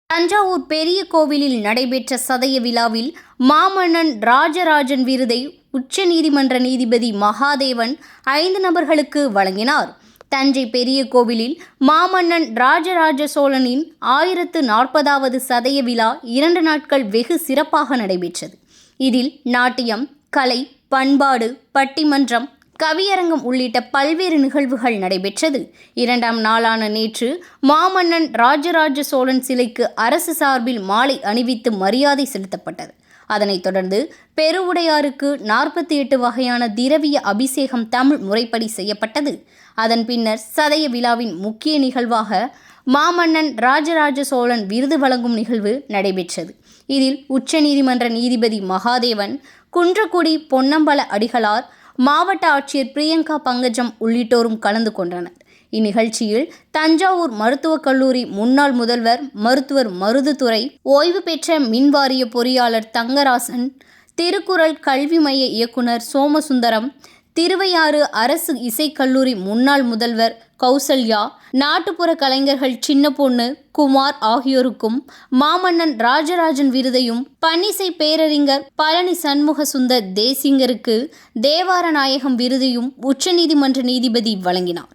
தஞ்சாவூர் பெரிய கோவிலில் நடைபெற்ற சதய விழாவில் மாமன்னன் ராஜராஜன் விருதை உச்சநீதிமன்ற நீதிபதி மகாதேவன் 5 நபர்களுக்கு வழங்கினார். தஞ்சை பெரிய கோவிலில் மாமன்னன் ராஜராஜ சோழனின் 1040வது சதய விழா 2 நாட்கள் வெகு சிறப்பாக நடைபெற்றது. இதில் நாட்டியம், கலை, பண்பாடு, பட்டிமன்றம், கவியரங்கம் உள்ளிட்ட பல்வேறு நிகழ்வுகள் நடைபெற்றது. 2ஆம் நாளான நேற்று மாமன்னன் ராஜராஜ சோழன் சிலைக்கு அரசு சார்பில் மாலை அணிவித்து மரியாதை செலுத்தப்பட்டது. அதனைத் தொடர்ந்து பெருவுடையாருக்கு 48 வகையான திரவிய அபிஷேகம் தமிழ் முறைப்படி செய்யப்பட்டது. அதன் பின்னர் சதய விழாவின் முக்கிய நிகழ்வாக மாமன்னன் ராஜராஜ சோழன் விருது வழங்கும் நிகழ்வு நடைபெற்றது. இதில் உச்சநீதிமன்ற நீதிபதி மகாதேவன், குன்றக்குடி பொன்னம்பல அடிகளார், மாவட்ட ஆட்சியர் பிரியங்கா பங்கஜம் உள்ளிட்டோரும் கலந்து கொண்டனர். இந்நிகழ்ச்சியில் தஞ்சாவூர் மருத்துவக் கல்லூரி முன்னாள் முதல்வர் மருத்துவர் மருதுதுரை, ஓய்வு பெற்ற மின்வாரிய பொறியாளர் தங்கராசன், திருக்குறள் கல்வி மைய இயக்குனர் சோமசுந்தரம், திருவையாறு அரசு இசைக்கல்லூரி முன்னாள் முதல்வர் கௌசல்யா, நாட்டுப்புற கலைஞர்கள் சின்னப்பொண்ணு, குமார் ஆகியோருக்கும் மாமன்னன் ராஜராஜன் விருதையும், பன்னிசை பேரறிஞர் பழனி சண்முக சுந்தர் தேசிங்கருக்கு தேவார நாயகம் விருதையும் உச்சநீதிமன்ற நீதிபதி வழங்கினார்.